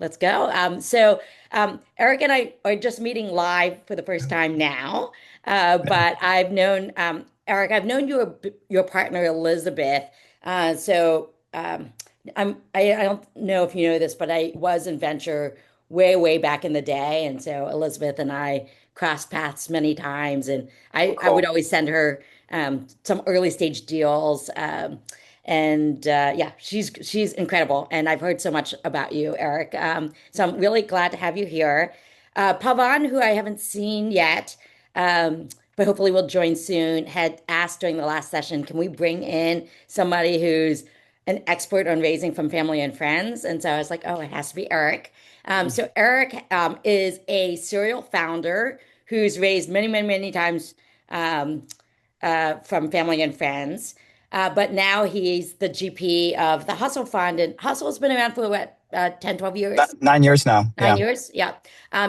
let's go. Eric and I are just meeting live for the first time now, but I've known Eric. I've known your partner Elizabeth. Uh, so um, I don't know if you know this, but I was in venture way back in the day, and so Elizabeth and I crossed paths many times, and I would Cool. always send her some early stage deals. And yeah, she's incredible. And I've heard so much about you, Eric. So I'm really glad to have you here. Pavan, who I haven't seen yet, but hopefully will join soon, had asked during the last session, can we bring in somebody who's an expert on raising from family and friends? And so I was like, oh, it has to be Eric. So Eric is a serial founder who's raised many times um, from family and friends. But now he's the GP of the Hustle Fund. And Hustle's been around for what, 10, 12 years? 9 years now. Nine Yeah. years? Yeah.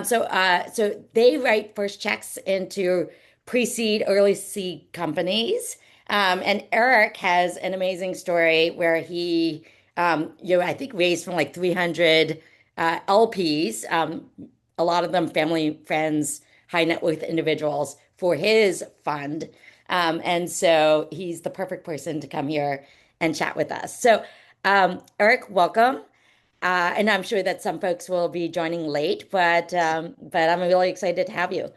So they write first checks into pre-seed, early seed companies. And Eric has an amazing story where he, I think raised from like 300 LPs, a lot of them family, friends, high net worth individuals for his fund. And so he's the perfect person to come here and chat with us. So, Eric, welcome. And I'm sure that some folks will be joining late, but I'm really excited to have you.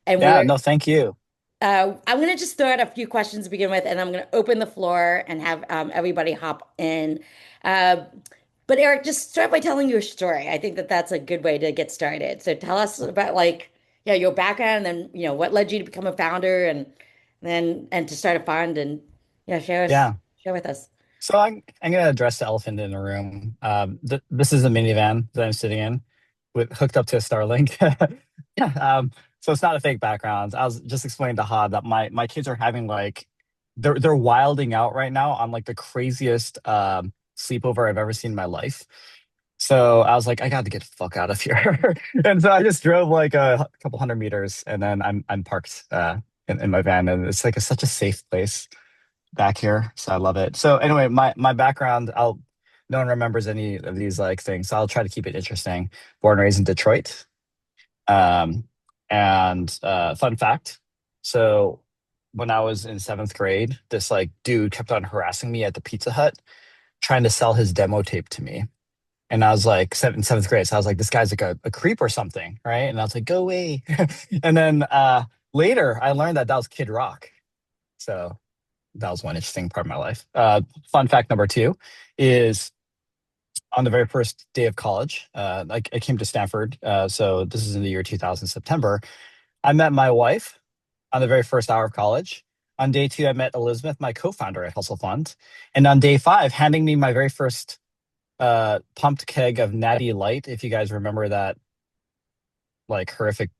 And Yeah. we're No, thank you. I'm going to just throw out a few questions to begin with, and I'm going to open the floor and have everybody hop in. Uh, but Eric, just start by telling your story. I think that that's a good way to get started. So tell us about like, yeah, your background, and then what led you to become a founder, and then and to start a fund, and yeah, Yeah. share with us. So I'm gonna address the elephant in the room. This is a minivan that I'm sitting in, with hooked up to a Starlink. Yeah. So it's not a fake background. I was just explaining to Hod that my kids are having like they're wilding out right now on like the craziest sleepover I've ever seen in my life. So I was like, I got to get the fuck out of here. And so I just drove like a couple hundred meters, and then I'm parked in my van, and it's like such a safe place back here. So I love it. So anyway, my background, I'll no one remembers any of these like things, so I'll try to keep it interesting. Born and raised in Detroit. Um, and fun fact, so when I was in seventh grade, this like dude kept on harassing me at the Pizza Hut, trying to sell his demo tape to me. And I was like seventh grade. So I was like, this guy's like a creep or something, right? And I was like, go away. And then later I learned that that was Kid Rock. So that was one interesting part of my life. Fun fact number two is on the very first day of college, I came to Stanford. So this is in the year 2000, September. I met my wife on the very first hour of college. On day two, I met Elizabeth, my co-founder at Hustle Fund. And on day five, handing me my very first pumped keg of Natty Light, if you guys remember that like horrific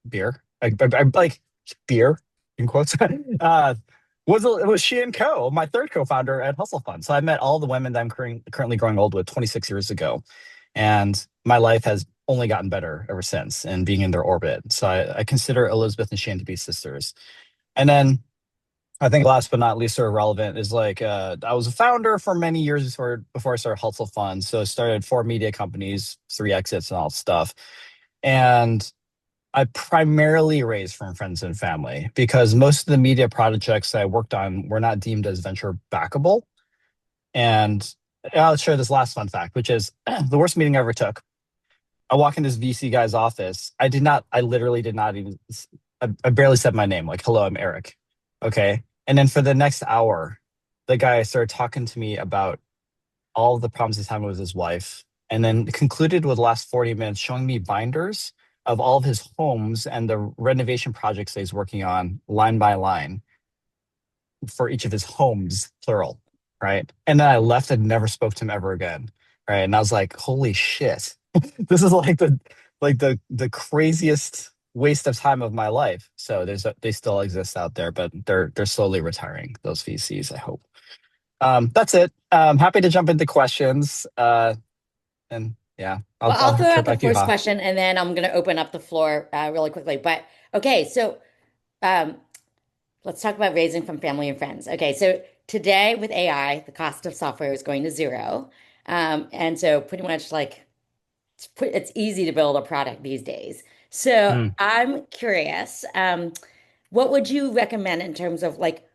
beer, like beer in quotes, it was she and Co, my third co-founder at Hustle Fund. So I met all the women that I'm currently growing old with 26 years ago, and my life has only gotten better ever since, and being in their orbit. So I consider Elizabeth and Shane to be sisters. And then I think last but not least, sort of relevant is like I was a founder for many years before I started Hustle Fund. So I started four media companies, three exits, and all that stuff. And I primarily raised from friends and family because most of the media projects I worked on were not deemed as venture backable. And I'll share this last fun fact, which is the worst meeting I ever took. I walk in this VC guy's office. I literally did not even, I barely said my name, like, hello, I'm Eric. Okay. And then for the next hour, the guy started talking to me about all of the problems he's having with his wife, and then concluded with the last 40 minutes showing me binders of all of his homes and the renovation projects that he's working on line by line for each of his homes, plural, right? And then I left and never spoke to him ever again, right? And I was like, holy shit, this is like the craziest waste of time of my life. So they still exist out there, but they're slowly retiring, those VCs, I hope. That's it. Happy to jump into questions. And yeah, Well, I'll I'll throw turn out it the back to you, first Ha. question, and then I'm going to open up the floor really quickly. But okay, so um, let's talk about raising from family and friends. Okay, so today with AI, the cost of software is going to zero. And so pretty much like it's easy to build a product these days. So Mm. I'm curious, what would you recommend in terms of like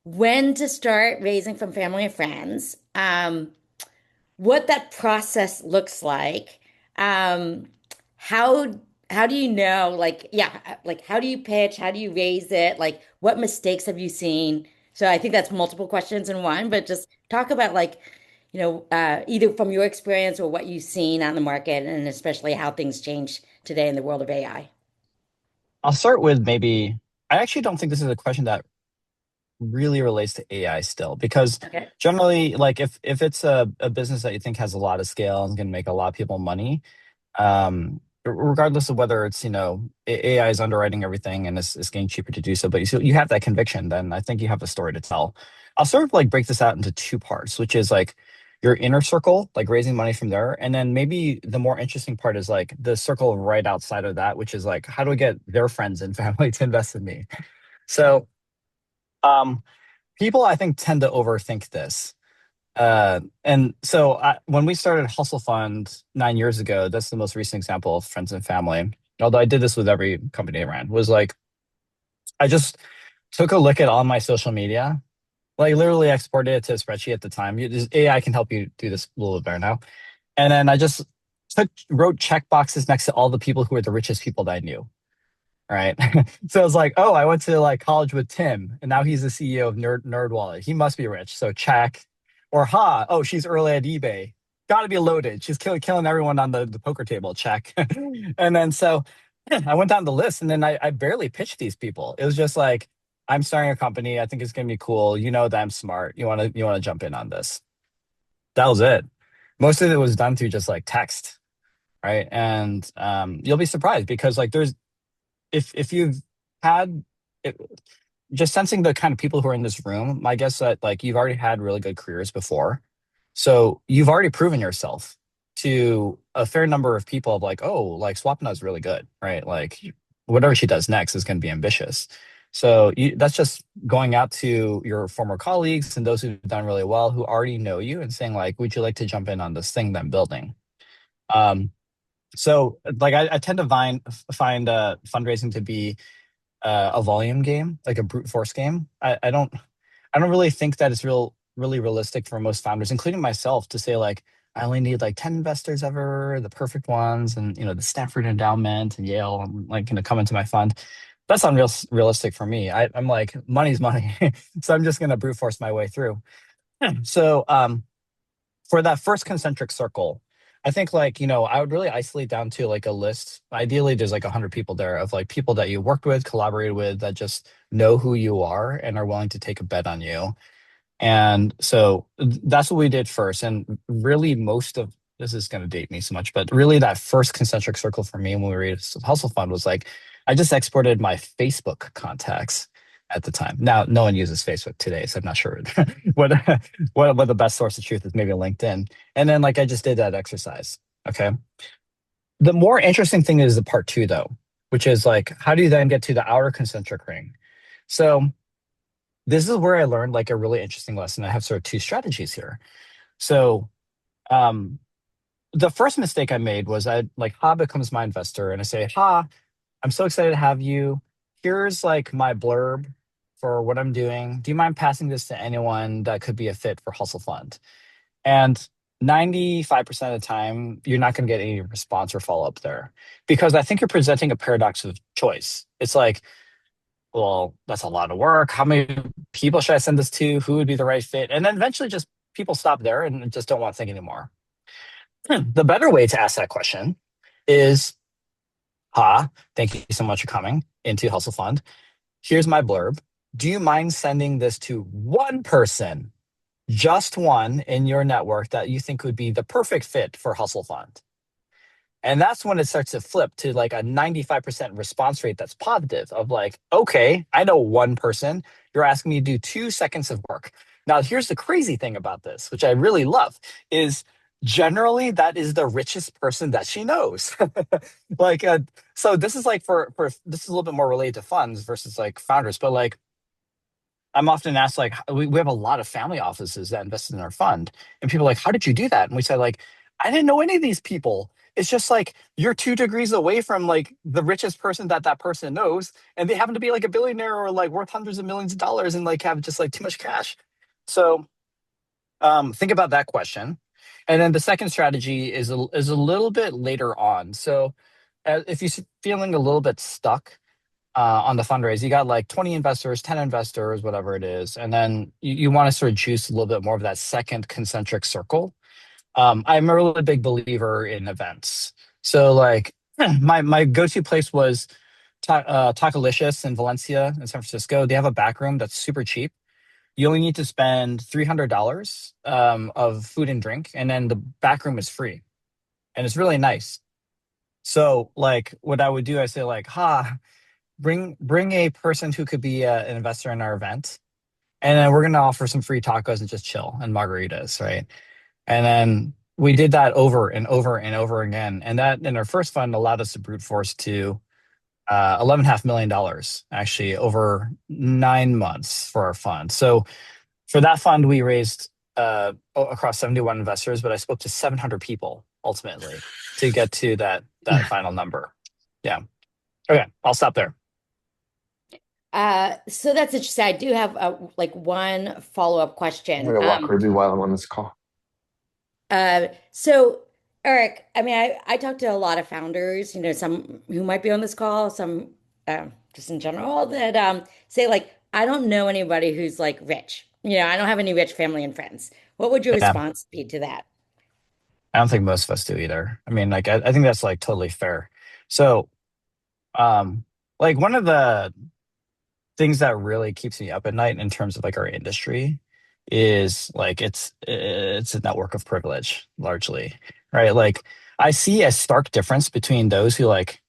when to start raising from family and friends? What that process looks like. Um, how how do you know, like, yeah, like how do you pitch? How do you raise it? Like, what mistakes have you seen? So I think that's multiple questions in one, but just talk about like, either from your experience or what you've seen on the market, and especially how things change today in the world of AI. I'll start with maybe, I actually don't think this is a question that really relates to AI still, because Okay. generally, like if it's a business that you think has a lot of scale and can make a lot of people money, regardless of whether it's, AI is underwriting everything and it's getting cheaper to do so, but you have that conviction, then I think you have a story to tell. I'll sort of like break this out into two parts, which is like your inner circle, like raising money from there. And then maybe the more interesting part is like the circle right outside of that, which is like, how do I get their friends and family to invest in me? So, um, people I think tend to overthink this. And so when we started Hustle Fund 9 years ago, that's the most recent example of friends and family. Although I did this with every company I ran, was like I just took a look at all my social media, like literally exported it to a spreadsheet at the time. AI can help you do this a little bit better now. And then I just wrote check boxes next to all the people who were the richest people that I knew. Right. So it's like, oh, I went to like college with Tim, and now he's the CEO of NerdWallet. He must be rich. So check. Or oh, she's early at eBay. Got to be loaded. She's killing everyone on the poker table. Check. And then so I went down the list, and then I barely pitched these people. It was just like, I'm starting a company. I think it's gonna be cool. You know that I'm smart. You wanna jump in on this. That was it. Most of it was done through just like text, right? And you'll be surprised because like there's if you've had it, just sensing the kind of people who are in this room, my guess that like you've already had really good careers before. So you've already proven yourself to a fair number of people of like, oh, like Swapna is really good, right? Like whatever she does next is going to be ambitious. So that's just going out to your former colleagues and those who've done really well who already know you and saying like, would you like to jump in on this thing that I'm building? Um, so like I tend to find fundraising to be a volume game, like a brute force game. I don't really think that it's really realistic for most founders, including myself, to say like I only need like 10 investors ever, the perfect ones, and the Stanford Endowment and Yale, I'm like gonna come into my fund. That's unrealistic for me. I'm like money's money, so I'm just gonna brute force my way through. So for that first concentric circle, I think like, I would really isolate down to like a list. Ideally, there's like 100 people there of like people that you worked with, collaborated with, that just know who you are and are willing to take a bet on you. And so that's what we did first. And really, most of this is going to date me so much, but really, that first concentric circle for me when we raised Hustle Fund was like, I just exported my Facebook contacts at the time. Now, no one uses Facebook today, so I'm not sure what, what the best source of truth is, maybe LinkedIn. And then, like, I just did that exercise. Okay. The more interesting thing is the part two, though, which is like, how do you then get to the outer concentric ring? So, this is where I learned like a really interesting lesson. I have sort of two strategies here. So um, the first mistake I made was I like Ha becomes my investor, and I say, Ha, I'm so excited to have you. Here's like my blurb for what I'm doing. Do you mind passing this to anyone that could be a fit for Hustle Fund? And 95% of the time, you're not going to get any response or follow up there because I think you're presenting a paradox of choice. It's like, well, that's a lot of work. How many people should I send this to? Who would be the right fit? And then eventually just people stop there and just don't want to think anymore. The better way to ask that question is, thank you so much for coming into Hustle Fund. Here's my blurb. Do you mind sending this to one person, just one in your network that you think would be the perfect fit for Hustle Fund? And that's when it starts to flip to like a 95% response rate that's positive of like, okay, I know one person. You're asking me to do 2 seconds of work. Now, here's the crazy thing about this, which I really love, is generally that is the richest person that she knows. like, so this is like for this is a little bit more related to funds versus like founders, but like I'm often asked, like, we have a lot of family offices that invested in our fund. And people are like, how did you do that? And we say, like, I didn't know any of these people. It's just like you're 2 degrees away from like the richest person that that person knows, and they happen to be like a billionaire or like worth hundreds of millions of dollars and like have just like too much cash. So think about that question. And then the second strategy is a little bit later on. So if you're feeling a little bit stuck on the fundraise, you got like 20 investors, 10 investors, whatever it is, and then you want to sort of juice a little bit more of that second concentric circle. I'm a really big believer in events. So like my go-to place was Tacolicious in Valencia in San Francisco. They have a back room that's super cheap. You only need to spend $300 of food and drink, and then the back room is free, and it's really nice. So like what I would do, I say like, bring a person who could be an investor in our event, and then we're gonna offer some free tacos and just chill and margaritas, right? And then we did that over and over and over again. And that in our first fund allowed us to brute force to $11.5 million actually over 9 months for our fund. So for that fund, we raised across 71 investors, but I spoke to 700 people ultimately to get to that final number. Yeah. Okay, I'll stop there. So that's interesting. I do have like one follow-up I'm question. gonna walk Ruby while I'm on this call. So Eric, I mean, I talk to a lot of founders, some who might be on this call, some just in general that say like, I don't know anybody who's like rich. I don't have any rich family and friends. What would your Yeah, response be to that? I don't think most of us do either. I mean, like, I think that's like totally fair. So, um, like one of the things that really keeps me up at night in terms of like our industry is like it's a network of privilege largely, right? Like I see a stark difference between those who like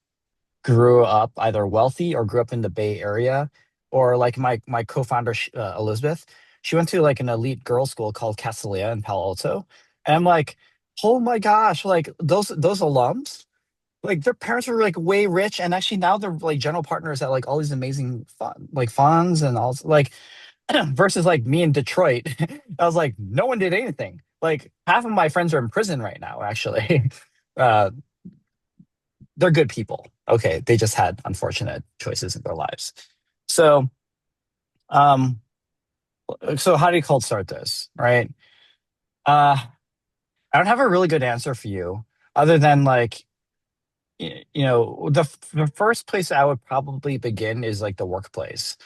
grew up either wealthy or grew up in the Bay Area, or like my co-founder Elizabeth, she went to like an elite girls' school called Castalia in Palo Alto, and I'm like, oh my gosh, like those alums, like their parents were like way rich, and actually now they're like general partners at like all these amazing like funds and all like versus like me in Detroit. I was like, no one did anything. Like half of my friends are in prison right now, actually. uh they're good people. Okay, they just had unfortunate choices in their lives. So um so how do you cold start this, right? uh I don't have a really good answer for you other than like the first place I would probably begin is like the workplace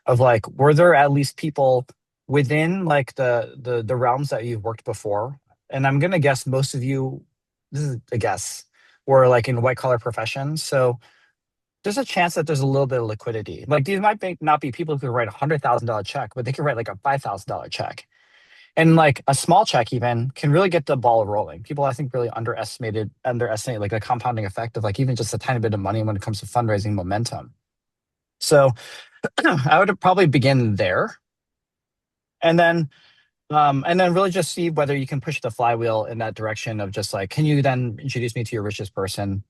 of like, were there at least people within like the realms that you've worked before? And I'm gonna guess most of you, this is a guess, were like in white collar professions. So there's a chance that there's a little bit of liquidity. Like these might not be people who could write $100,000 check, but they could write like a $5,000 check. And like a small check even can really get the ball rolling. People I think really underestimate like the compounding effect of like even just a tiny bit of money when it comes to fundraising momentum. So I would probably begin there, and then really just see whether you can push the flywheel in that direction of just like, can you then introduce me to your richest person?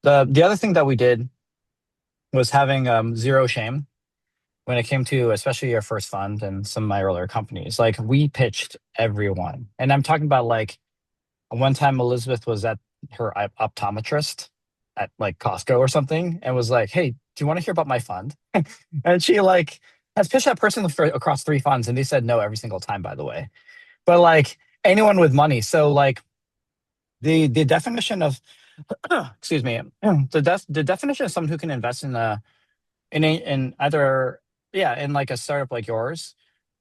The other thing that we did was having zero shame when it came to especially our first fund and some of my earlier companies. Like we pitched everyone, and I'm talking about like one time Elizabeth was at her optometrist at like Costco or something and was like, "Hey, do you want to hear about my fund?" And she like has pitched that person for across 3 funds, and they said no every single time, by the way. But like anyone with money, so like the definition of excuse me, the definition of someone who can invest in either in like a startup like yours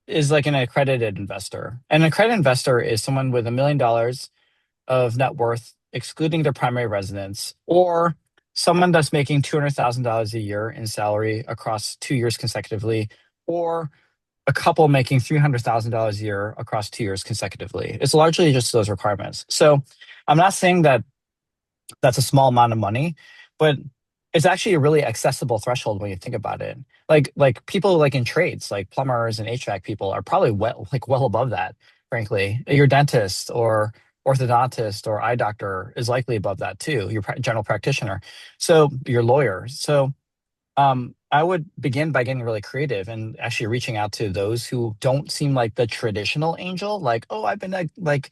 is like an accredited investor. An accredited investor is someone with $1 million of net worth, excluding their primary residence, or someone that's making $200,000 a year in salary across 2 years consecutively, or a couple making $300,000 a year across 2 years consecutively. It's largely just those requirements. So I'm not saying that that's a small amount of money, but it's actually a really accessible threshold when you think about it. Like people like in trades, like plumbers and HVAC people are probably well above that, frankly. Your dentist or orthodontist or eye doctor is likely above that too, your general practitioner. So your lawyer. So I would begin by getting really creative and actually reaching out to those who don't seem like the traditional angel, like, oh, I've been like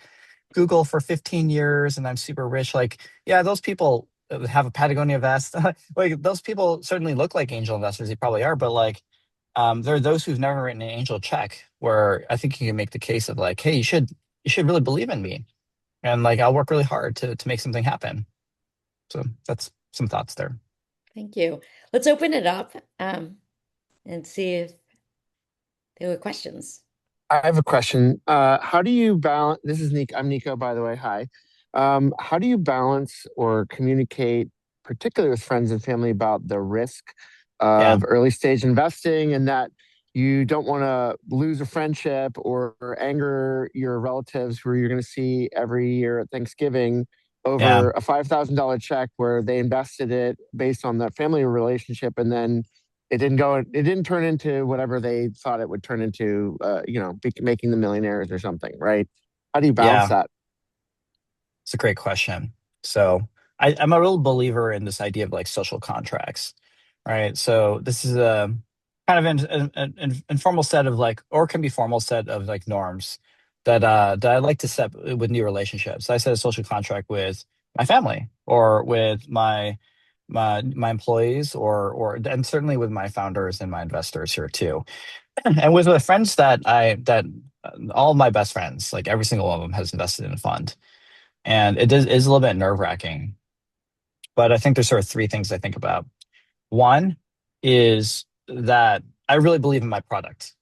Google for 15 years and I'm super rich. Like, yeah, those people have a Patagonia vest. Like, those people certainly look like angel investors. They probably are, but like, there are those who've never written an angel check where I think you can make the case of like, hey, you should really believe in me. And like, I'll work really hard to make something happen. So that's some thoughts there. Thank you. Let's open it up and see if there were questions. I have a question. How do you balance? This is Nick. I'm Nico, by the way. Hi. How do you balance or communicate, particularly with friends and family, about the risk Yeah. of early stage investing and that you don't want to lose a friendship or anger your relatives who you're going to see every year at Thanksgiving Yeah. over a $5,000 check where they invested it based on that family relationship and then it didn't turn into whatever they thought it would turn into, making the millionaires or something, right? How do you balance Yeah. that? It's a great question. So I'm a real believer in this idea of like social contracts, right? So this is a kind of an informal set of like, or can be formal set of like norms that I like to set with new relationships. I set a social contract with my family or with my employees or and certainly with my founders and my investors here too. And with the friends that all of my best friends, like every single one of them has invested in a fund. And is a little bit nerve wracking. But I think there's sort of three things I think about. One is that I really believe in my product.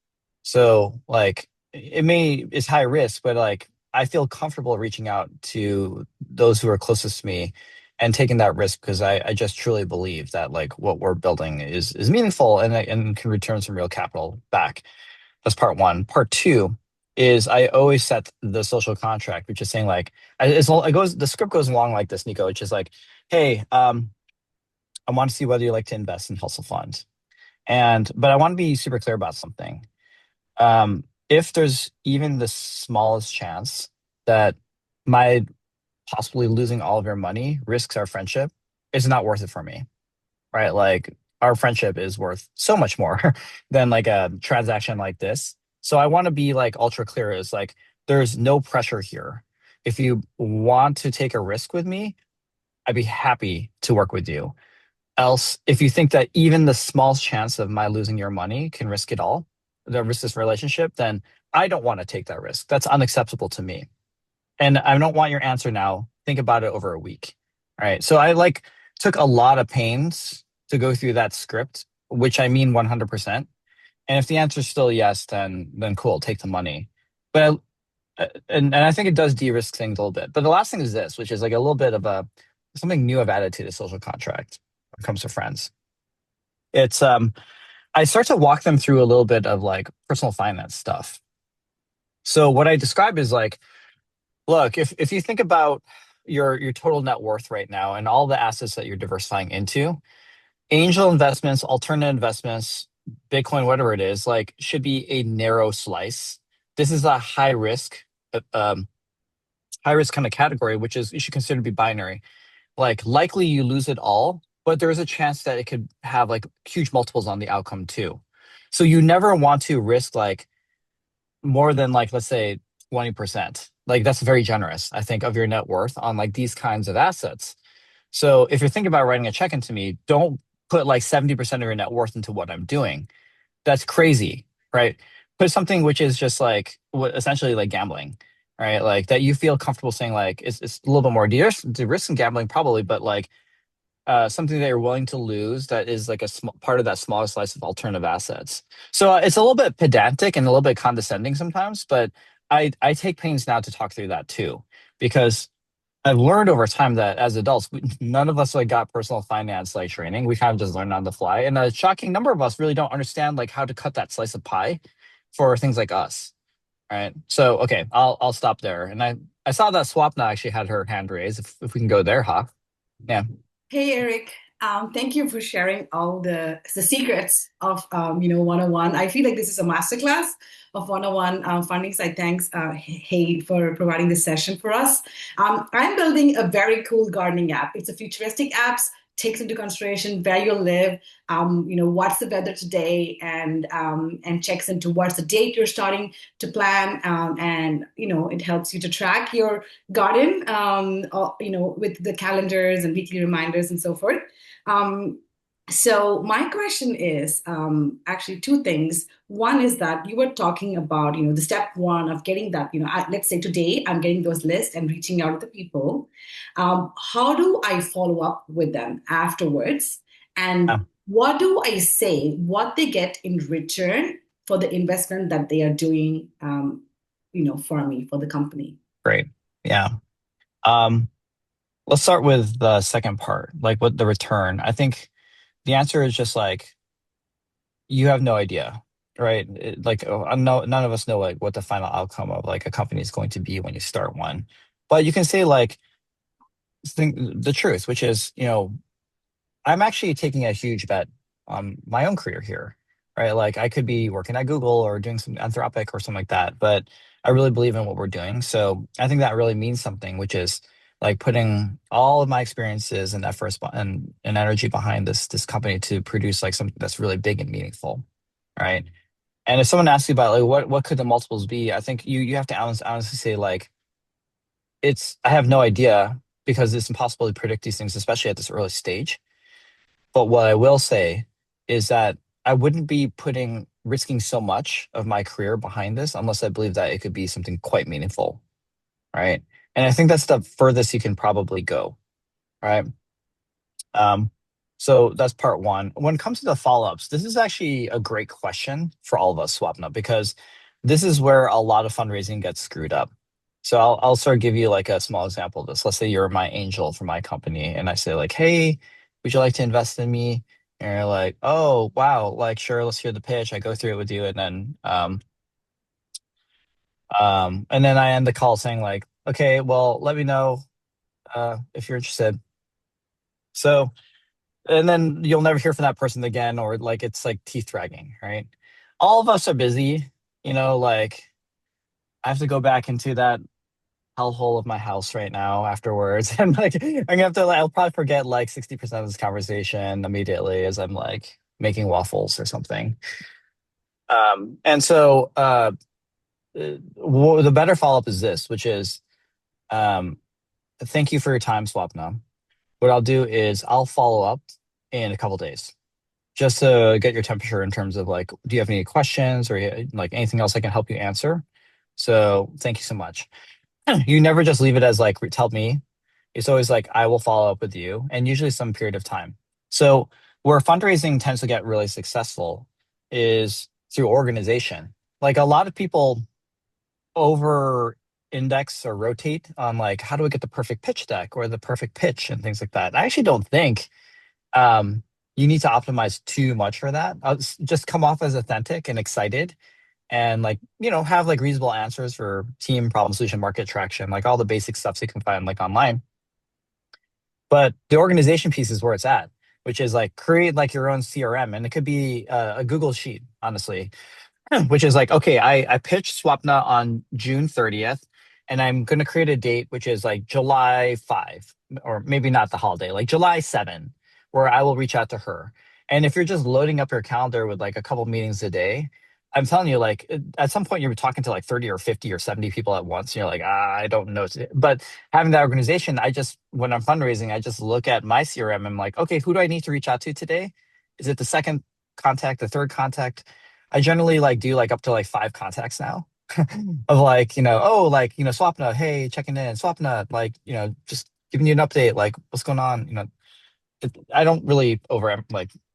So like it's high risk, but like I feel comfortable reaching out to those who are closest to me and taking that risk because I just truly believe that like what we're building is meaningful and can return some real capital back. That's part one. Part two is I always set the social contract, which is saying like it goes the script goes along like this, Nico, which is like, hey, I want to see whether you like to invest in Hustle Fund. But I want to be super clear about something. If there's even the smallest chance that my possibly losing all of your money risks our friendship, it's not worth it for me, right? Like our friendship is worth so much more than like a transaction like this. So I want to be like ultra clear is like there's no pressure here. If you want to take a risk with me, I'd be happy to work with you. Else, if you think that even the smallest chance of my losing your money can risk it all, the risk this relationship, then I don't want to take that risk. That's unacceptable to me. And I don't want your answer now. Think about it over a week. All right. So I like took a lot of pains to go through that script, which I mean 100%. And if the answer is still yes, then cool, take the money. But and I think it does de-risk things a little bit. But the last thing is this, which is like a little bit of a something new I've added to the social contract when it comes to friends. It's I start to walk them through a little bit of like personal finance stuff. So what I describe is like, look, if you think about your total net worth right now and all the assets that you're diversifying into, angel investments, alternative investments, Bitcoin, whatever it is, like should be a narrow slice. This is a uh, um, high risk kind of category, which is you should consider to be binary. Like likely you lose it all, but there is a chance that it could have like huge multiples on the outcome too. So you never want to risk like more than like let's say 20%. Like that's very generous, I think, of your net worth on like these kinds of assets. So if you're thinking about writing a check into me, don't put like 70% of your net worth into what I'm doing. That's crazy, right? Put something which is just like what essentially like gambling, right? Like that you feel comfortable saying like it's a little bit more de-risk in gambling probably, but like something that you're willing to lose that is like a part of that smaller slice of alternative assets. So it's a little bit pedantic and a little bit condescending sometimes, but I take pains now to talk through that too, because I've learned over time that as adults, none of us like got personal finance like training. We kind of just learned on the fly, and a shocking number of us really don't understand like how to cut that slice of pie for things like us. Right. So okay, I'll stop there. And I saw that Swapna actually had her hand raised. If we can go there, huh? Yeah. Hey Eric, thank you for sharing all the secrets of 101. I feel like this is a masterclass, of 101 Funding. So I thanks Hey for providing this session for us. I'm building a very cool gardening app. It's a futuristic app, takes into consideration where you live, what's the weather today, and checks into what's the date you're starting to plan, and it helps you to track your garden, with the calendars and weekly reminders and so forth. So my question is actually two things. One is that you were talking about, the step one of getting that, let's say today I'm getting those lists and reaching out to the people. How do I follow up with them afterwards? And what do I say, what they get in return for the investment that they are doing, for me, for the company? Great. Yeah. Let's start with the second part, like what the return. I think the answer is just like, you have no idea, right? None of us know like what the final outcome of like a company is going to be when you start one. But you can say like, think the truth, which is, I'm actually taking a huge bet on my own career here, right? Like I could be working at Google or doing some Anthropic or something like that, but I really believe in what we're doing. So I think that really means something, which is like putting all of my experiences and efforts and energy behind this company to produce like something that's really big and meaningful, right? And if someone asks you about like what could the multiples be, I think you have to honestly say like I have no idea because it's impossible to predict these things, especially at this early stage. But what I will say is that I wouldn't be risking so much of my career behind this unless I believe that it could be something quite meaningful, right? And I think that's the furthest you can probably go, right? So that's part one. When it comes to the follow-ups, this is actually a great question for all of us, Swapna, because this is where a lot of fundraising gets screwed up. So I'll sort of give you like a small example of this. Let's say you're my angel for my company, and I say like, "Hey, would you like to invest in me?" And you're like, "Oh, wow, like sure, let's hear the pitch." I go through it with you, and then I end the call saying like, "Okay, well, let me know if you're interested." So and then you'll never hear from that person again, or like it's like teeth dragging, right? All of us are busy, like I have to go back into that hellhole of my house right now afterwards. And like I'll probably forget like 60% of this conversation immediately as I'm like making waffles or something. And so the better follow-up is this, which is thank you for your time, Swapna. What I'll do is I'll follow up in a couple days just to get your temperature in terms of like, do you have any questions or like anything else I can help you answer? So thank you so much. You never just leave it as like, tell me. It's always like, I will follow up with you, and usually some period of time. So where fundraising tends to get really successful is through organization. Like a lot of people over index or rotate on like, how do I get the perfect pitch deck or the perfect pitch and things like that. I actually don't think you need to optimize too much for that. Just come off as authentic and excited and like, have like reasonable answers for team, problem, solution, market traction, like all the basic stuff you can find like online. But the organization piece is where it's at, which is like create like your own CRM. And it could be a Google sheet, honestly, which is like, okay, I pitched Swapna on June 30th, and I'm going to create a date, which is like July 5, or maybe not the holiday, like July 7, where I will reach out to her. And if you're just loading up your calendar with like a couple meetings a day, I'm telling you, like at some point you're talking to like 30 or 50 or 70 people at once. And you're like, I don't know. But having that organization, when I'm fundraising, I just look at my CRM. I'm like, okay, who do I need to reach out to today? Is it the second contact, the third contact? I generally like do like up to like 5 contacts now of like, Swapna, hey, checking in, Swapna, like, just giving you an update, like what's going on, I don't really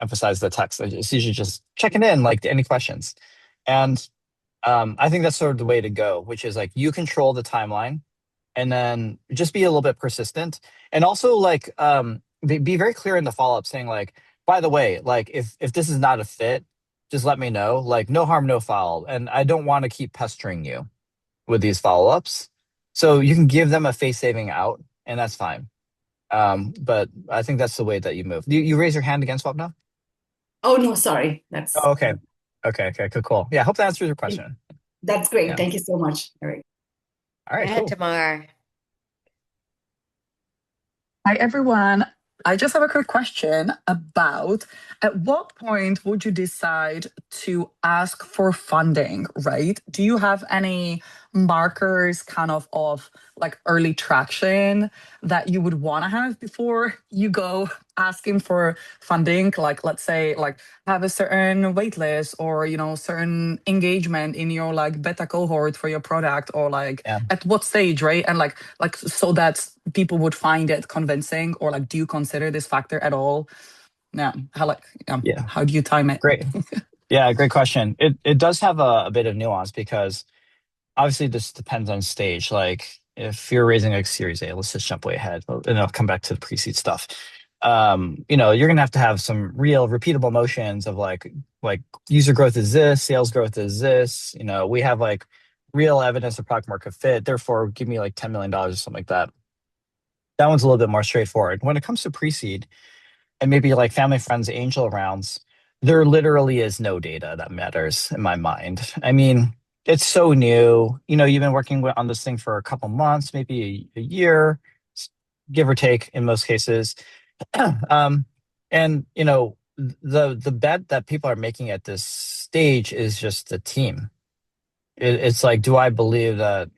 emphasize the text. It's usually just checking in, like any questions. And I think that's sort of the way to go, which is like you control the timeline and then just be a little bit persistent. And also like be very clear in the follow-up saying like, by the way, like if this is not a fit, just let me know. Like no harm, no foul. And I don't want to keep pestering you with these follow-ups. So you can give them a face saving out, and that's fine. But I think that's the way that you move. You raise your hand again, Swapna? Oh, no, sorry. Oh, okay. Okay, cool. Yeah, I hope that answers your question. That's great. Yeah. Thank you so much, Eric. All Go right, ahead, cool. Tamar. Hi, everyone. I just have a quick question about at what point would you decide to ask for funding, right? Do you have any markers of like early traction that you would want to have before you go asking for funding? Like, let's say, like have a certain wait list or, certain engagement in your like beta cohort for your product or like Yeah. at what stage, right? And like so that people would find it convincing, or like do you consider this factor at all? Yeah, Yeah. how do you time it? Great. Yeah, great question. It does have a bit of nuance because obviously this depends on stage. Like if you're raising like Series A, let's just jump way ahead, and I'll come back to the pre-seed stuff. You're gonna have to have some real repeatable motions of like user growth is this, sales growth is this. We have like real evidence of product market fit. Therefore, give me like $10 million or something like that. That one's a little bit more straightforward. When it comes to pre-seed and maybe like family, friends, angel rounds, there literally is no data that matters in my mind. I mean, it's so new. You've been working on this thing for a couple months, maybe a year, give or take in most cases. And the bet that people are making at this stage is just the team. It's like, do I believe that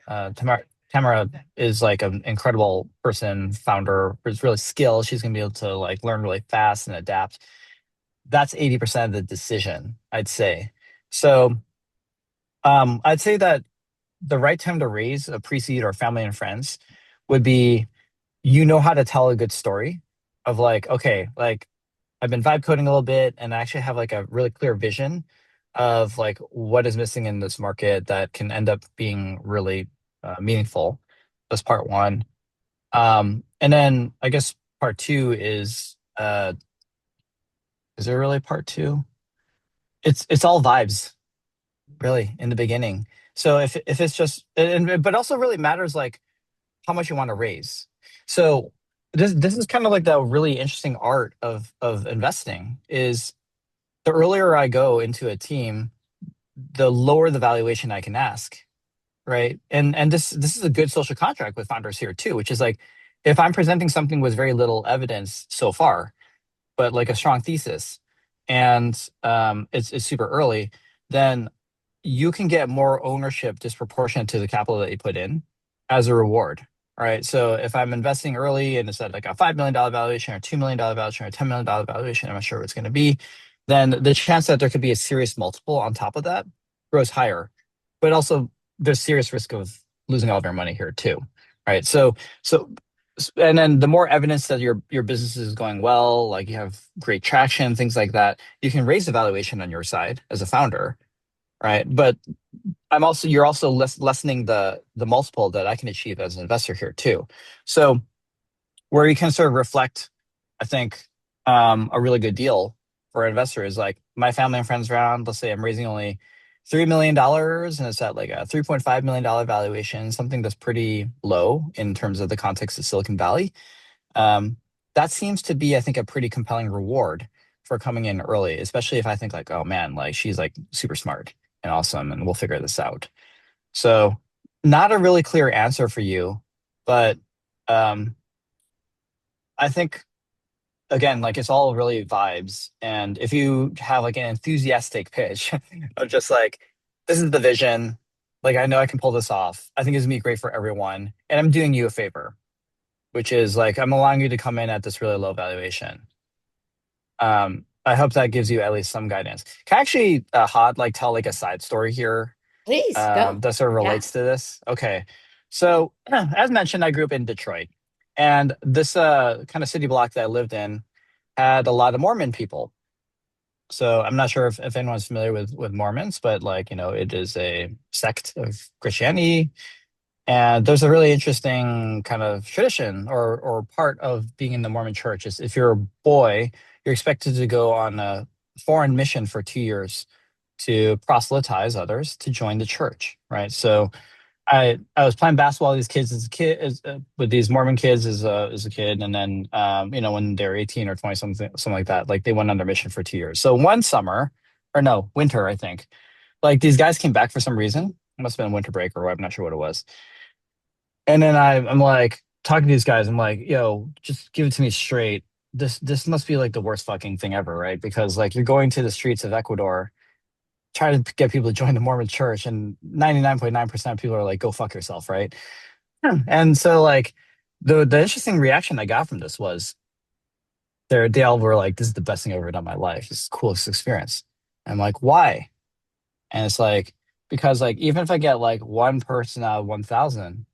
Tamara is like an incredible person, founder, who's really skilled. She's gonna be able to like learn really fast and adapt. That's 80% of the decision, I'd say. So I'd say that the right time to raise a pre-seed or family and friends would be, how to tell a good story of like, okay, like I've been vibe coding a little bit and I actually have like a really clear vision of like what is missing in this market that can end up being really meaningful. That's part one. And then I guess part two is there really part two? It's all vibes, really, in the beginning. So if it's just, but also really matters like how much you want to raise. So this is kind of like the really interesting art of investing is the earlier I go into a team, the lower the valuation I can ask, right? And this is a good social contract with founders here too, which is like if I'm presenting something with very little evidence so far, but like a strong thesis, and it's super early, then you can get more ownership disproportionate to the capital that you put in as a reward. Right. So if I'm investing early and it's at like a $5 million valuation or $2 million valuation or $10 million valuation, I'm not sure what it's going to be, then the chance that there could be a serious multiple on top of that grows higher. But also there's serious risk of losing all of your money here too. Right. So and then the more evidence that your business is going well, like you have great traction, things like that, you can raise the valuation on your side as a founder, right? But you're also lessening the multiple that I can achieve as an investor here too. So where you can sort of reflect, I think, a really good deal for an investor is like my family and friends round. Let's say I'm raising only $3 million and it's at like a $3.5 million valuation, something that's pretty low in terms of the context of Silicon Valley. That seems to be, I think, a pretty compelling reward for coming in early, especially if I think like, oh man, like she's like super smart and awesome and we'll figure this out. So not a really clear answer for you, but I think again, like it's all really vibes. And if you have like an enthusiastic pitch of just like, this is the vision, like I know I can pull this off. I think it's gonna be great for everyone. And I'm doing you a favor, which is like I'm allowing you to come in at this really low valuation. I hope that gives you at least some guidance. Can I actually, Hod, like tell like a side story here Please go. that sort of Yeah. relates to this? Okay. So as mentioned, I grew up in Detroit. And this kind of city block that I lived in had a lot of Mormon people. So I'm not sure if anyone's familiar with Mormons, but like, it is a sect of Christianity. And there's a really interesting kind of tradition or part of being in the Mormon church is if you're a boy, you're expected to go on a foreign mission for 2 years to proselytize others to join the church, right? So I was playing basketball with these kids as a kid, with these Mormon kids as a kid, and then when they were 18 or 20 something like that, like they went on their mission for 2 years. So one summer, or no, winter, I think, like these guys came back for some reason, must have been winter break or I'm not sure what it was. And then I'm like talking to these guys. I'm like, yo, just give it to me straight. This must be like the worst fucking thing ever, right? Because like you're going to the streets of Ecuador trying to get people to join the Mormon church, and 99.9% of people are like, go fuck yourself, right? And so like the interesting reaction I got from this was they all were like, this is the best thing I've ever done in my life. This is the coolest experience. I'm like, why? And it's like, because like even if I get like one person out of 1,000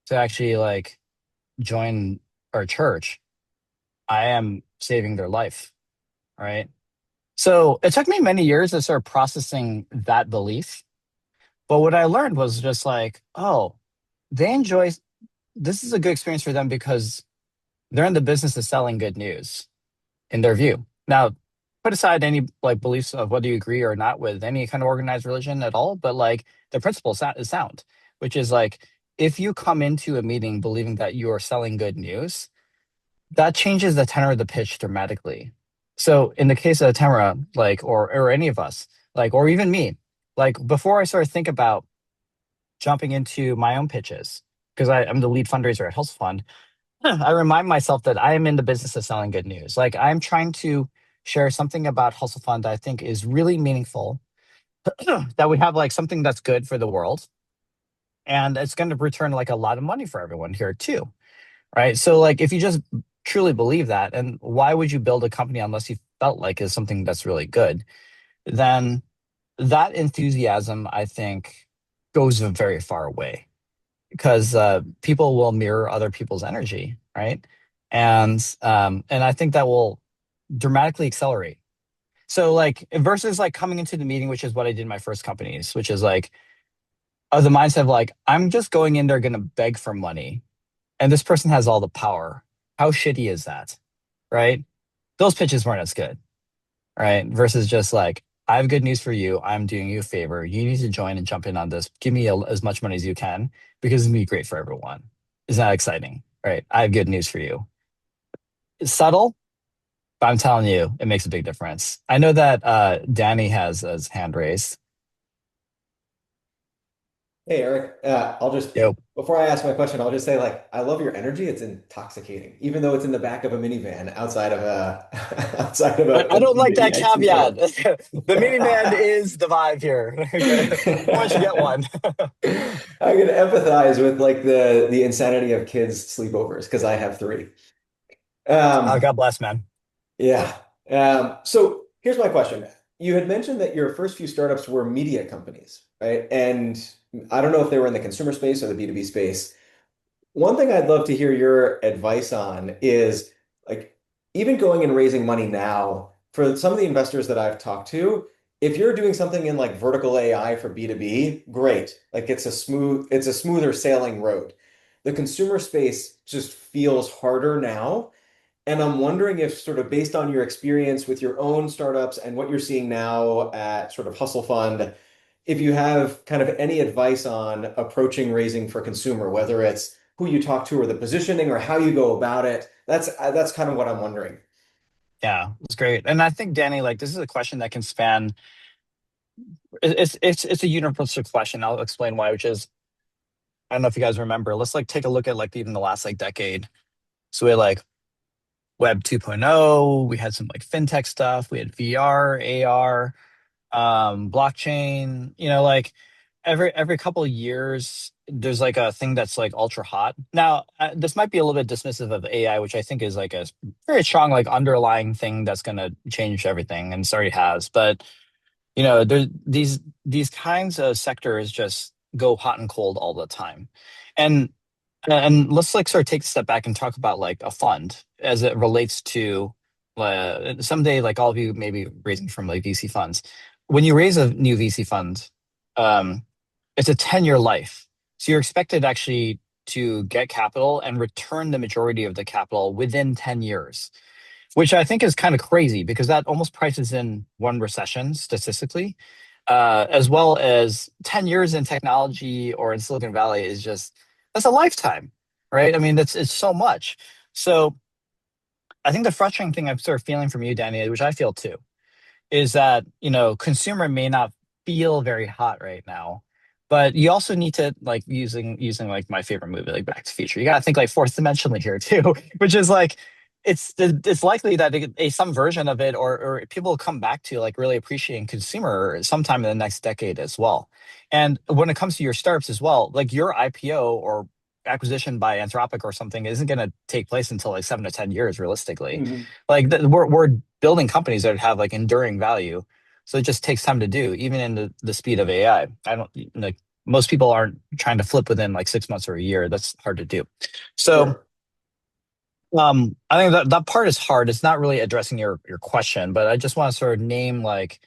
to actually like join our church, I am saving their life, right? So it took me many years to start processing that belief. But what I learned was just like, oh, they enjoy this is a good experience for them because they're in the business of selling good news in their view. Now, put aside any like beliefs of whether you agree or not with any kind of organized religion at all, but like the principle is sound, which is like if you come into a meeting believing that you are selling good news, that changes the tenor of the pitch dramatically. So in the case of Tamara, like or any of us, like or even me, like before I sort of think about jumping into my own pitches, because I'm the lead fundraiser at Health Fund, I remind myself that I am in the business of selling good news. Like I'm trying to share something about Hustle Fund that I think is really meaningful, that we have like something that's good for the world. And it's going to return like a lot of money for everyone here too. Right. So like if you just truly believe that, and why would you build a company unless you felt like it's something that's really good? Then that enthusiasm, I think, goes a very far away because people will mirror other people's energy, right? And I think that will dramatically accelerate. So like versus like coming into the meeting, which is what I did in my first companies, which is like of the mindset of like I'm just going in there going to beg for money, and this person has all the power. How shitty is that, right? Those pitches weren't as good, right? Versus just like I have good news for you. I'm doing you a favor. You need to join and jump in on this. Give me as much money as you can because it's gonna be great for everyone. Isn't that exciting? Right. I have good news for you. It's subtle, but I'm telling you, it makes a big difference. I know that Danny has his hand raised. Hey Eric, I'll just Yep. before I ask my question, I'll just say like I love your energy. It's intoxicating, even though it's in the back of a minivan outside of a outside of I a don't like that EIC caveat. firm. The minivan is the vibe here. Why don't you get one? I can empathize with like the insanity of kids' sleepovers because I have three. Oh, Um, God bless, man. yeah. So here's my question. You had mentioned that your first few startups were media companies, right? And I don't know if they were in the consumer space or the B2B space. One thing I'd love to hear your advice on is like even going and raising money now for some of the investors that I've talked to, if you're doing something in like vertical AI for B2B, great. Like it's a smoother sailing road. The consumer space just feels harder now. And I'm wondering if sort of based on your experience with your own startups and what you're seeing now at sort of Hustle Fund, if you have kind of any advice on approaching raising for consumer, whether it's who you talk to or the positioning or how you go about it. That's kind of what I'm wondering. Yeah, it's great. And I think Danny, like this is a question that can span. It's a universal question. I'll explain why, which is I don't know if you guys remember. Let's like take a look at like even the last like decade. So we had like Web 2.0, we had some like fintech stuff, we had VR, AR, blockchain, like every couple of years there's like a thing that's like ultra hot. Now, this might be a little bit dismissive of AI, which I think is like a very strong like underlying thing that's going to change everything and it already has. But there these kinds of sectors just go hot and cold all the time. And and let's like sort of take a step back and talk about like a fund as it relates to someday like all of you maybe raising from like VC funds. When you raise a new VC fund, um, it's a 10-year life. So you're expected actually to get capital and return the majority of the capital within 10 years, which I think is kind of crazy because that almost prices in one recession statistically, as well as 10 years in technology or in Silicon Valley is just, that's a lifetime, right? I mean, it's so much. So I think the frustrating thing I'm sort of feeling from you, Danny, which I feel too, is that, consumer may not feel very hot right now, But you also need to like using like my favorite movie, like Back to the Future. You gotta think like fourth dimensionally here too, which is like it's likely that some version of it or people will come back to like really appreciating consumer sometime in the next decade as well. And when it comes to your startups as well, like your IPO or acquisition by Anthropic or something isn't going to take place until like 7 to 10 years realistically. Mhm. Like we're building companies that have like enduring value. So it just takes time to do, even in the speed of AI. I don't like most people aren't trying to flip within like 6 months or a year. That's hard to do. So Sure. I think that part is hard. It's not really addressing your question, but I just want to sort of name like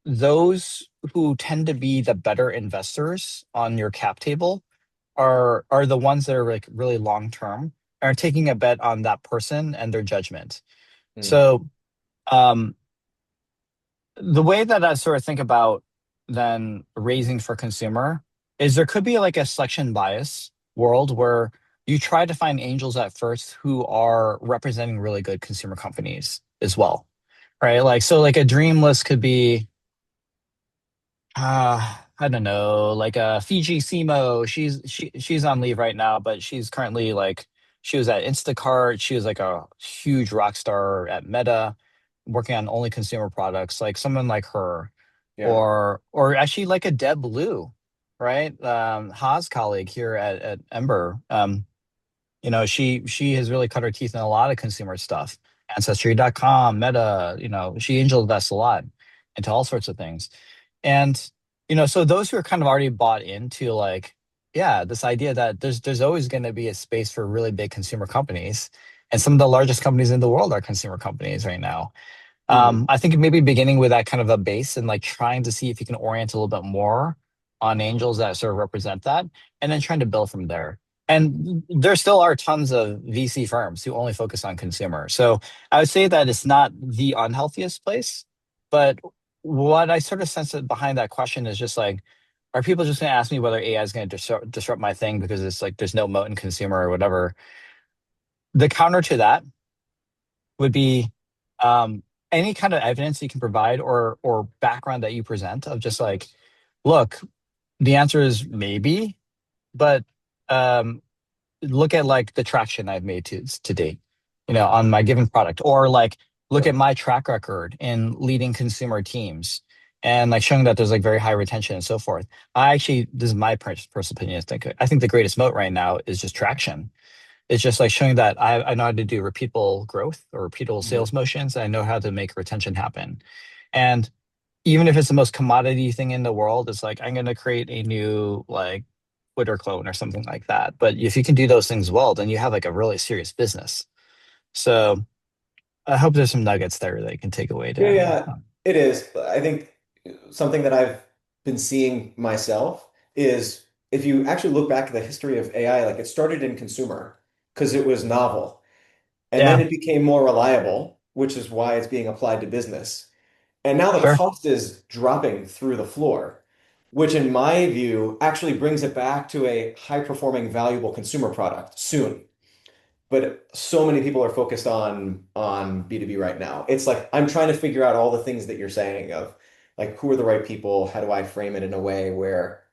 those who tend to be the better investors on your cap table are the ones that are like really long term, are taking a bet on that person and their judgment. Mm. So um the way that I sort of think about then raising for consumer is there could be like a selection bias world where you try to find angels at first who are representing really good consumer companies as well, right? Like so like a dream list could be I don't know, like Fiji Simo. She's on leave right now, but she's currently like she was at Instacart. She was like a huge rock star at Meta, working on only consumer products. Like someone like her, Yeah. or actually like a Deb Liu, right? Ha's colleague here at Ember. She has really cut her teeth in a lot of consumer stuff. Ancestry.com, Meta. She angel invests a lot into all sorts of things. And so those who are kind of already bought into like, yeah, this idea that there's always going to be a space for really big consumer companies, and some of the largest companies in the world are consumer companies right now. Mhm. I think maybe beginning with that kind of a base and like trying to see if you can orient a little bit more on angels that sort of represent that, and then trying to build from there. And there still are tons of VC firms who only focus on consumer. So I would say that it's not the unhealthiest place, but what I sort of sense behind that question is just like, are people just going to ask me whether AI is going to disrupt my thing because it's like there's no moat in consumer or whatever? The counter to that would be any kind of evidence you can provide or background that you present of just like, look, the answer is maybe, but um, look at like the traction I've made to date, on my given product, or like look at Sure. my track record in leading consumer teams and like showing that there's like very high retention and so forth. This is my personal opinion. I think the greatest moat right now is just traction. It's just like showing that I know how to do repeatable growth or repeatable Mhm. sales motions. I know how to make retention happen. And even if it's the most commodity thing in the world, it's like I'm going to create a new like Twitter clone or something like that. But if you can do those things well, then you have like a really serious business. So I hope there's some nuggets there that you can take away, Yeah, Danny. yeah, it is. I think something that I've been seeing myself is if you actually look back at the history of AI, like it started in consumer because it was novel, and then Yeah, it became more reliable, which is why it's being applied to business. And now the sure. cost is dropping through the floor, which in my view actually brings it back to a high-performing, valuable consumer product soon. But so many people are focused on B2B right now. It's like I'm trying to figure out all the things that you're saying of like who are the right people? How do I frame it in a way where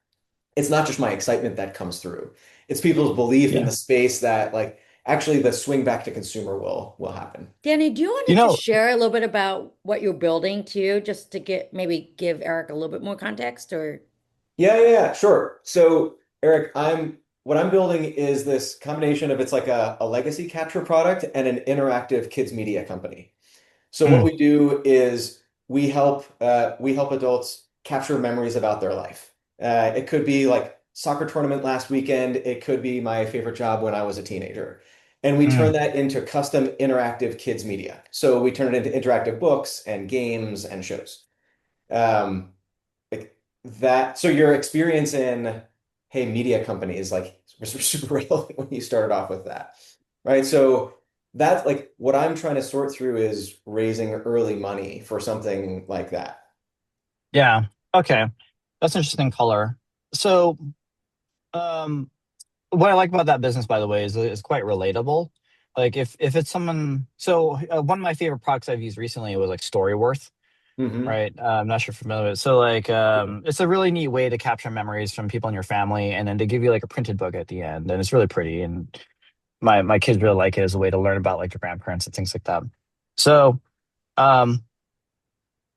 it's not just my excitement that comes through. It's people's belief in Yeah. the space that like actually the swing back to consumer will happen. Danny, do you want You to just know, share a little bit about what you're building too, just to get maybe give Eric a little bit more context or Yeah, sure. So Eric, what I'm building is this combination of it's like a legacy capture product and an interactive kids media company. So what mm, we do is we help adults capture memories about their life. It could be like soccer tournament last weekend. It could be my favorite job when I was a teenager. And we turn mm, that into custom interactive kids media. So we turn it into interactive books and games and shows. Um, like that. So your experience in, hey, media companies like was super relevant when you started off with that, right? So that's like what I'm trying to sort through is raising early money for something like that. yeah. Okay. That's interesting color. So um what I like about that business, by the way, is it's quite relatable. Like if it's someone, so one of my favorite products I've used recently was like Storyworth. Hmm. right? I'm not sure if you're familiar with it. So like it's a really neat way to capture memories from people in your family, and then they give you like a printed book at the end, and it's really pretty. And my kids really like it as a way to learn about like your grandparents and things like that. So um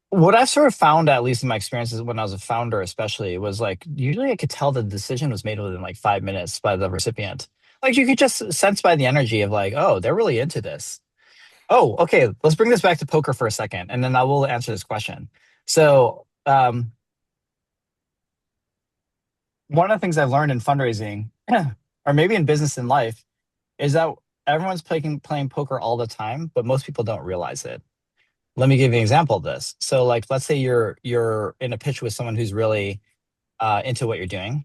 what I've sort of found, at least in my experiences when I was a founder, especially, was like usually I could tell the decision was made within like 5 minutes by the recipient. Like you could just sense by the energy of like, oh, they're really into this. Oh, okay, let's bring this back to poker for a second, and then I will answer this question. So, one of the things I've learned in fundraising, or maybe in business and life, is that everyone's playing poker all the time, but most people don't realize it. Let me give you an example of this. So, like, let's say you're in a pitch with someone who's really into what you're doing.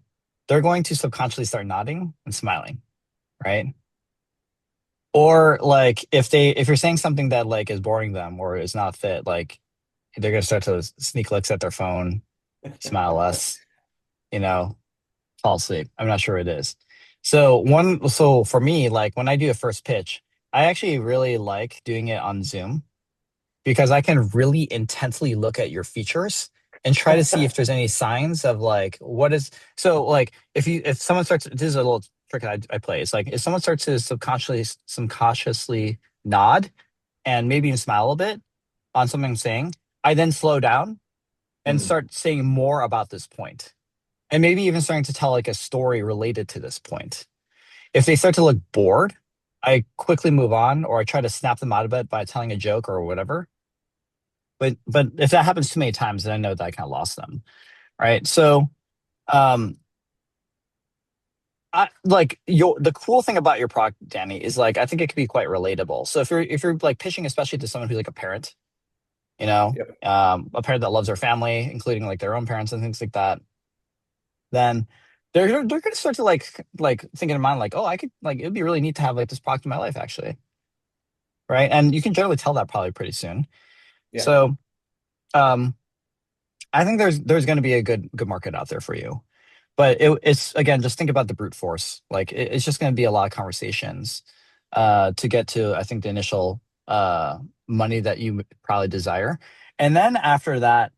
They're going to subconsciously start nodding and smiling, right? Or like if you're saying something that like is boring them or is not fit, like they're gonna start to sneak looks at their phone, smile less, you know, fall asleep. I'm not sure what it is. So for me, like when I do a first pitch, I actually really like doing it on Zoom because I can really intensely look at your features and try to see if there's any signs of like what is so like if someone starts, this is a little trick I play. It's like if someone starts to subconsciously nod and maybe even smile a bit on something I'm saying, I then slow down and Hmm. start saying more about this point. And maybe even starting to tell like a story related to this point. If they start to look bored, I quickly move on or I try to snap them out of it by telling a joke or whatever. But if that happens too many times, then I know that I kind of lost them. Right. So um I like your the cool thing about your product, Danny, is like I think it could be quite relatable. So if you're like pitching, especially to someone who's like a parent, Yep. a parent that loves their family, including like their own parents and things like that, then they're gonna start to like think in mind like, oh, I could like it'd be really neat to have like this product in my life actually, right? And you can generally tell that probably pretty soon. Yeah. So um, I think there's going to be a good market out there for you, but it's again just think about the brute force. Like it's just going to be a lot of conversations to get to I think the initial money that you probably desire, and then after that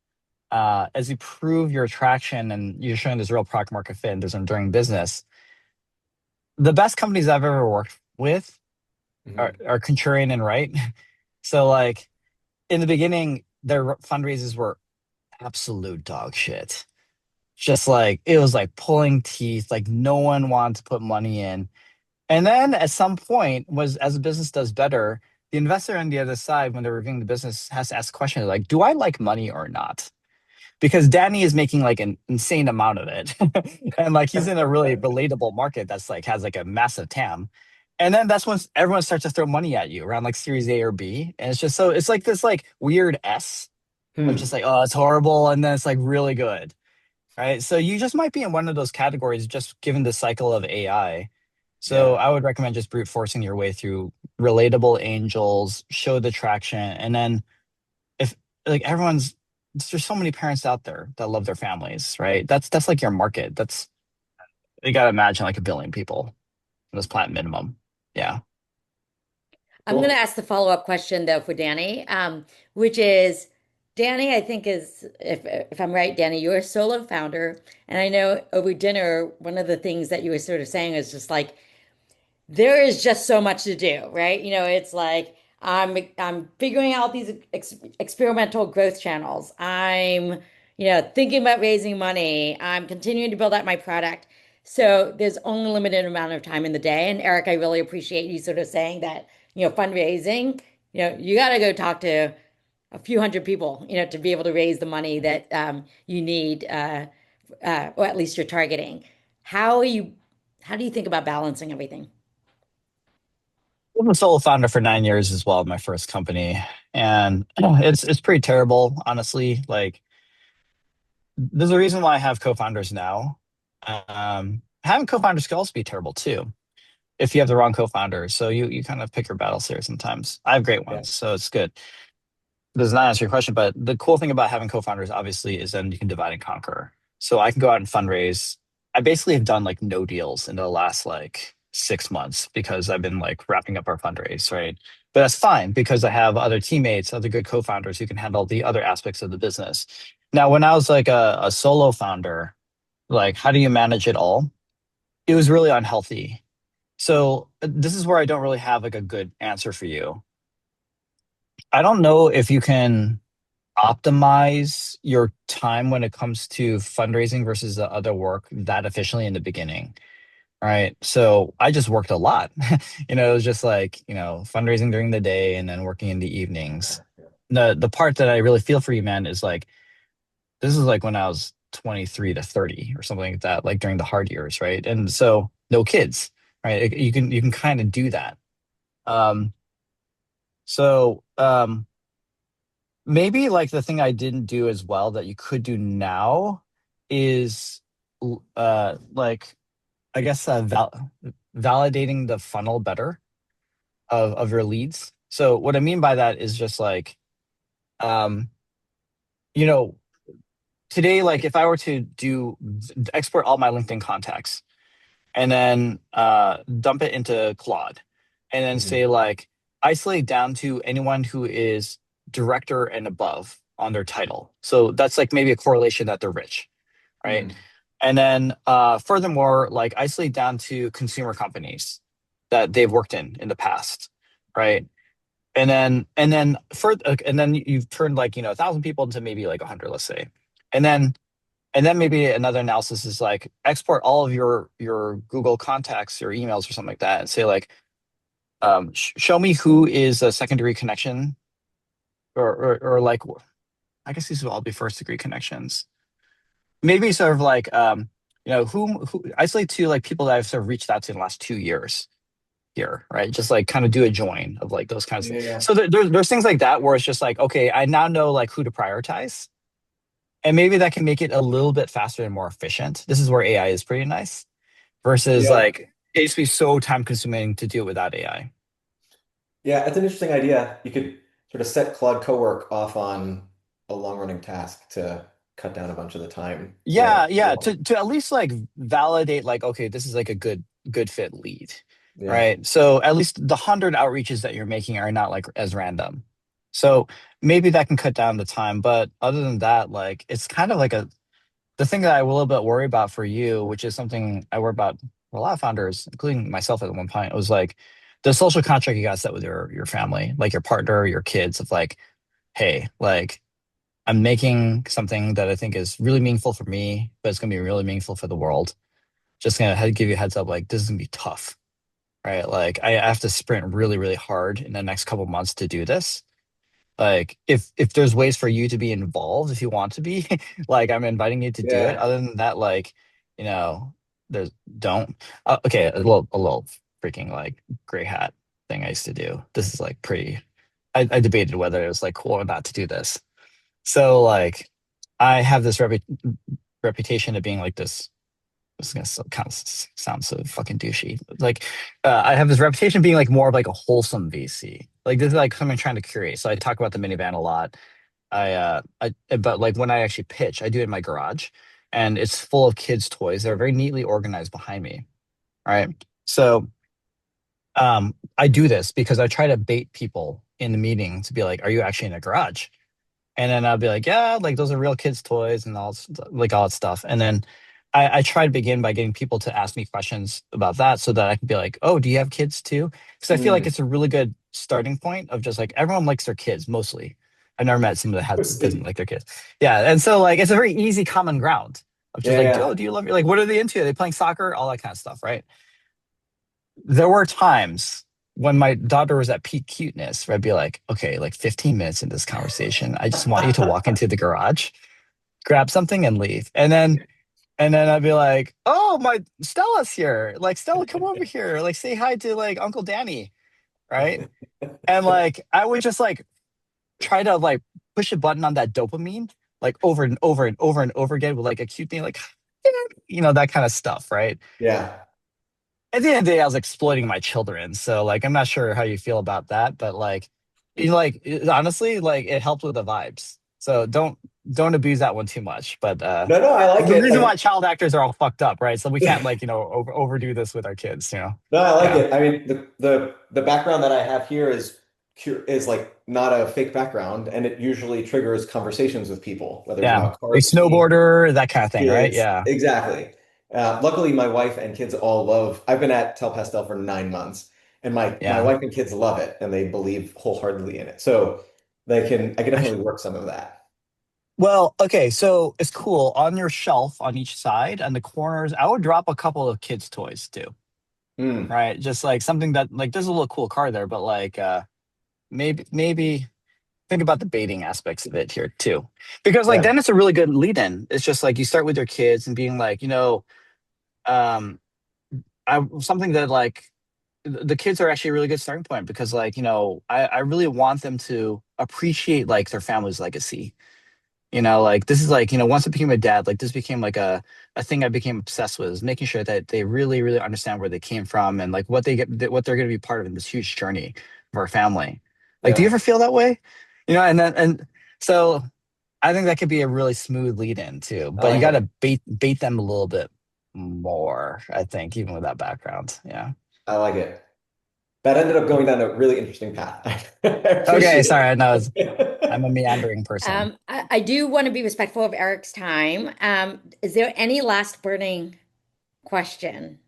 as you prove your attraction and you're showing there's real product market fit and there's enduring business, the best companies I've ever worked with Hmm. are contrarian and right. So like in the beginning, their fundraisers were absolute dog shit. Just like it was like pulling teeth, like no one wanted to put money in. And then at some point was as the business does better, the investor on the other side, when they're reviewing the business, has to ask questions like, do I like money or not? Because Danny is making like an insane amount of it. And like he's in a really relatable market that's like has like a massive TAM. And then that's when everyone starts to throw money at you around like series A or B. And it's just so it's like this like weird S of just Hmm. like, oh, it's horrible. And then it's like really good. Right. So you just might be in one of those categories just given the cycle of AI. So Yeah. I would recommend just brute forcing your way through relatable angels, show the traction, and then if like everyone's there's so many parents out there that love their families, right? That's like your market. That's you gotta imagine like a billion people on this planet minimum. Yeah. I'm going to Cool. ask the follow-up question though for Danny, which is Danny, I think is if I'm right, Danny, you're a solo founder, and I know over dinner one of the things that you were sort of saying is just like there is just so much to do, right? It's like I'm figuring out these experimental growth channels. I'm, thinking about raising money. I'm continuing to build out my product. So there's only a limited amount of time in the day. And Eric, I really appreciate you sort of saying that, fundraising, you got to go talk to a few hundred people, to be able to raise the money that you need, or at least you're targeting. How are you, how do you think about balancing everything? I'm a solo founder for 9 years as well, my first company. And it's pretty terrible, honestly. Like there's a reason why I have co-founders now. Having co-founders can also be terrible too if you have the wrong co-founder. So you kind of pick your battles here sometimes. I have great Yeah. ones, so it's good. Does not answer your question, but the cool thing about having co-founders obviously is then you can divide and conquer. So I can go out and fundraise. I basically have done like no deals in the last like 6 months because I've been like wrapping up our fundraise, right? But that's fine because I have other teammates, other good co-founders who can handle the other aspects of the business. Now, when I was like a solo founder, like how do you manage it all? It was really unhealthy. So this is where I don't really have like a good answer for you. I don't know if you can optimize your time when it comes to fundraising versus the other work that efficiently in the beginning. Right. So I just worked a lot. It was just like, fundraising during the day and then working in the evenings. The part that I really feel for you, man, is like this is like when I was 23 to 30 or something like that, like during the hard years, right? And so no kids, right? You can kind of do that. Um, so maybe like the thing I didn't do as well that you could do now is like I guess validating the funnel better of your leads. So what I mean by that is just like um you know today, like if I were to do export all my LinkedIn contacts and then dump it into Claude and then Mhm. say like isolate down to anyone who is director and above on their title. So that's like maybe a correlation that they're rich, right? Mhm. And then furthermore, like isolate down to consumer companies that they've worked in the past, right? And then you've turned like 1,000 people into maybe like 100, let's say, and then maybe another analysis is like export all of your Google contacts, your emails or something like that, and say like show me who is a secondary connection or like I guess these would all be first degree connections. Maybe sort of like who isolate to like people that I've sort of reached out to in the last 2 years here, right? Just like kind of do a join of like those kinds of things. Yeah. So there's things like that where it's just like, okay, I now know like who to prioritize. And maybe that can make it a little bit faster and more efficient. This is where AI is pretty nice versus Yeah. like it used to be so time consuming to do it without AI. Yeah, it's an interesting idea. You could sort of set Claude Cowork off on a long-running task to cut down a bunch of the time. Yeah, yeah. Yeah. To at least like validate like, okay, this is like a good fit lead. Yeah. Right. So at least the 100 outreaches that you're making are not like as random. So maybe that can cut down the time. But other than that, like it's kind of like the thing that I will a little bit worry about for you, which is something I worry about for a lot of founders, including myself at one point, was like the social contract you got set with your family, like your partner, your kids, of like, hey, like I'm making something that I think is really meaningful for me, but it's gonna be really meaningful for the world. Just gonna give you a heads up, like this is gonna be tough, right? Like I have to sprint really, really hard in the next couple months to do this. Like if there's ways for you to be involved if you want to be, like I'm inviting you to do it. Yeah. Other than that, like, you know, there's don't. Okay, a little freaking like gray hat thing I used to do. This is like pretty. I debated whether it was like cool or not to do this. So like, I have this reputation of being like this. This is gonna kind of sound so fucking douchey. Like, I have this reputation of being like more of like a wholesome VC. Like this is like something I'm trying to curate. So I talk about the minivan a lot. But like when I actually pitch, I do it in my garage, and it's full of kids' toys. They're very neatly organized behind me. Right. So I do this because I try to bait people in the meeting to be like, "Are you actually in a garage?" And then I'll be like, yeah, like those are real kids' toys and like all that stuff. And then I try to begin by getting people to ask me questions about that so that I can be like, oh, do you have kids too? Because I feel like Mm. it's a really good starting point of just like everyone likes their kids mostly. I've never met someone that doesn't Mostly. like their kids. Yeah. And so like it's a very easy common ground of just Yeah, like, oh, yeah. do you love your like what are they into? Are they playing soccer? All that kind of stuff, right? There were times when my daughter was at peak cuteness where I'd be like, okay, like 15 minutes in this conversation, I just want you to walk into the garage, grab something and leave. And then I'd be like, oh, my Stella's here. Like, Stella, come over here. Like, say hi to like Uncle Danny. Right. And like I would just like try to like push a button on that dopamine like over and over and over and over again with like a cute thing, like that kind of stuff, right? Yeah. At the end of the day, I was exploiting my children. So like I'm not sure how you feel about that, but like honestly, like it helped with the vibes. So don't abuse that one too much. But No, no, I like the reason it. why child actors are all fucked up, right? So we can't like, overdo this with our kids, No, I like Yeah. it. I mean, the background that I have here is like not a fake background, and it usually triggers conversations with people, whether it's Yeah. about Like cars, skiing, snowboarder, that kind of thing, right? kids. Yeah. Exactly. Luckily, my wife and kids all love. I've been at Tel Pastel for 9 months, and my Yeah. wife and kids love it, and they believe wholeheartedly in it. So I can I, definitely work some of that. well, okay, so it's cool. On your shelf on each side and the corners, I would drop a couple of kids' toys too. Mm, Right? Just like something that like there's a little cool car there, but like maybe think about the baiting aspects of it here too. Because like yeah, then it's a really good lead in. It's just like you start with your kids and being like, um I something that like the kids are actually a really good starting point because like, I really want them to appreciate like their family's legacy. Like this is like, once I became a dad, like this became like a thing I became obsessed with is making sure that they really, really understand where they came from and like what they're going to be part of in this huge journey of our family. Like, do you yeah, ever feel that way? And so I think that could be a really smooth lead in too, I but you like got it. to bait them a little bit more, I think, even with that background. Yeah. I like it. That ended up going down a really interesting path. I Okay. appreciate Sorry. No, it. I'm a meandering person. I do want to be respectful of Eric's time. Is there any last burning question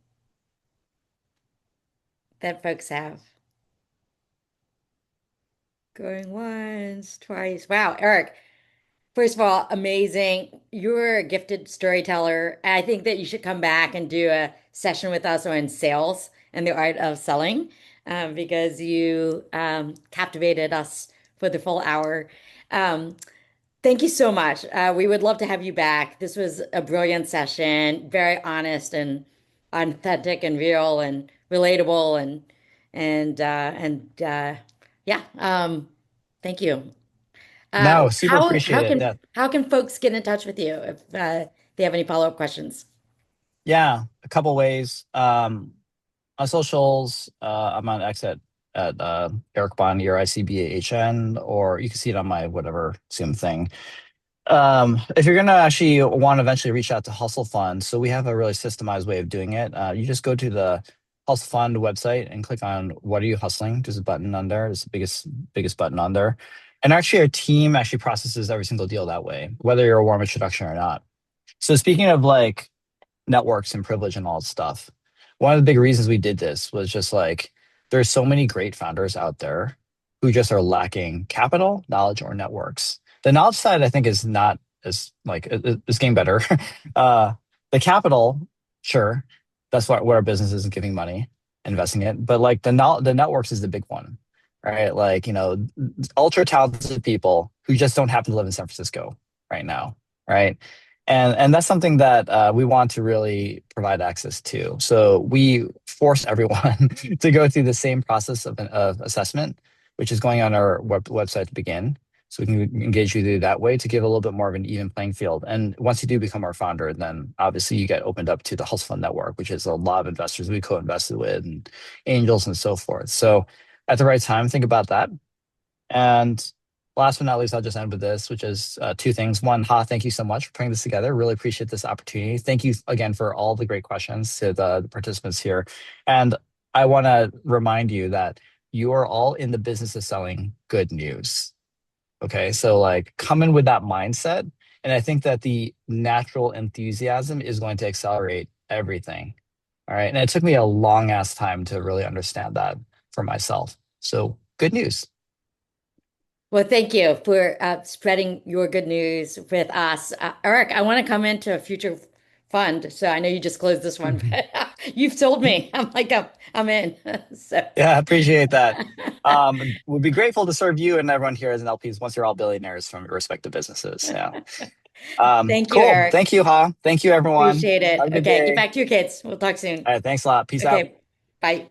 that folks have? Going once, twice. Wow, Eric, first of all, amazing. You're a gifted storyteller. I think that you should come back and do a session with us on sales and the art of selling because you captivated us for the full hour. Um, Thank you so much. We would love to have you back. This was a brilliant session, very honest and authentic and real and relatable and yeah. Thank you. No, super appreciate it. Yeah. How can folks get in touch with you if they have any follow-up questions? Yeah, a couple ways. On socials, I'm on X at Eric Bahn, ERICBAHN, or you can see it on my whatever Zoom thing. If you're gonna actually want to eventually reach out to Hustle Fund, so we have a really systemized way of doing it. You just go to the Hustle Fund website and click on "What are you hustling?" There's a button on there. It's the biggest button on there. And actually, our team actually processes every single deal that way, whether you're a warm introduction or not. So speaking of like networks and privilege and all that stuff. One of the big reasons we did this was just like there's so many great founders out there who just are lacking capital, knowledge, or networks. The knowledge side, I think, is not as like it's getting better. uh, the capital, sure, that's what our business is giving money, investing it. But like the networks is the big one, right? Like ultra talented people who just don't happen to live in San Francisco right now, right? And that's something that we want to really provide access to. So we force everyone to go through the same process of assessment, which is going on our website to begin. So we can engage you through that way to give a little bit more of an even playing field. And once you do become our founder, then obviously you get opened up to the Hustle Fund Network, which is a lot of investors we co-invested with and angels and so forth. So at the right time, think about that. And last but not least, I'll just end with this, which is two things. One, thank you so much for putting this together. Really appreciate this opportunity. Thank you again for all the great questions to the participants here. And I want to remind you that you are all in the business of selling good news. Okay. So, like, come in with that mindset. And I think that the natural enthusiasm is going to accelerate everything. All right. And it took me a long ass time to really understand that for myself. So, good news. Well, thank you for spreading your good news with us. Eric, I want to come into a future fund. So I know you just closed this one, but you've sold me. I'm in. So Yeah, appreciate that. Would be grateful to serve you and everyone here as an LPs once you're all billionaires from your respective businesses. Yeah. thank you, Cool. Eric. Thank you, Ha. Thank you, everyone. Appreciate it. Have a good Okay, get day. back to your kids. We'll talk soon. All right. Thanks a lot. Peace out. Okay, bye.